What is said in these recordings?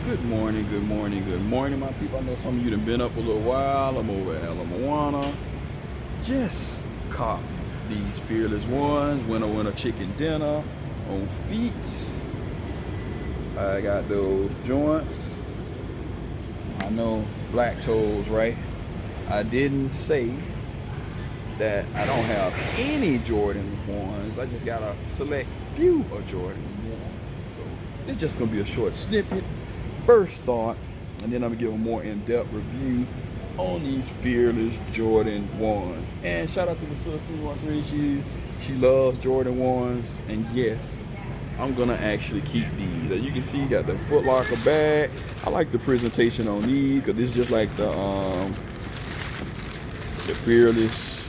Good morning, good morning, good morning, my people. I know some of you done been up a little while. I'm over at Moana. Just caught these Fearless ones. Went on a chicken dinner on feet. I got those joints. I know black toes, right? I didn't say that I don't have any Jordan ones. I just got a select few of Jordan ones. So it's just gonna be a short snippet. First thought, and then I'm gonna give a more in-depth review on these Fearless Jordan 1s. And shout out to the sister who wants to read. She loves Jordan 1s, and yes, I'm gonna actually keep these. As you can see, you got the Foot Locker bag. I like the presentation on these because it's just like the Fearless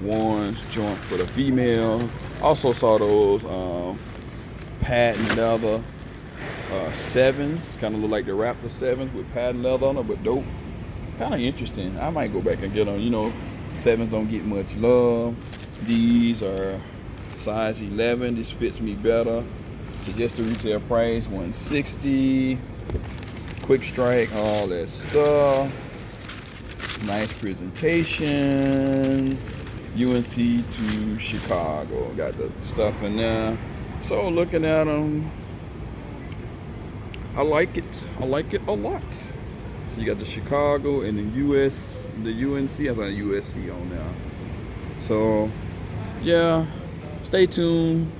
1s joint for the female. Also saw those patent leather 7s, kind of look like the Raptor 7s with patent leather on them, but dope. Kind of interesting. I might go back and get them. You know, 7s don't get much love. These are size 11. This fits me better. Suggested retail price $160. Quick strike, all that stuff. Nice presentation. UNC to Chicago. Got the stuff in there. So looking at them, I like it. I like it a lot. So you got the Chicago and the UNC. I got USC on now. So yeah, stay tuned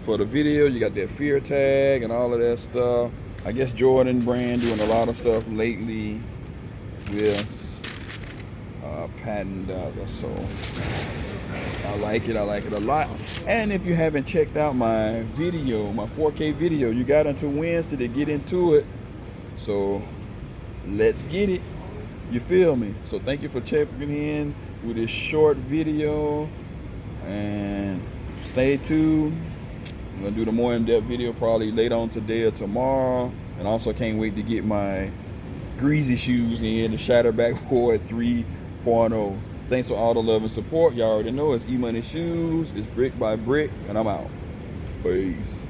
for the video. You got that fear tag and all of that stuff. I guess Jordan brand doing a lot of stuff lately with patent leather. So I like it a lot. And if you haven't checked out my video, my 4K video, you got until Wednesday to get into it. So let's get it. You feel me? So thank you for checking in with this short video. And stay tuned. I'm going to do the more in-depth video probably later on today or tomorrow. And also can't wait to get my greasy shoes in, the Shatterback Board 3.0. Thanks for all the love and support. Y'all already know it's Emoneyshoes. It's Brick by Brick, and I'm out. Peace.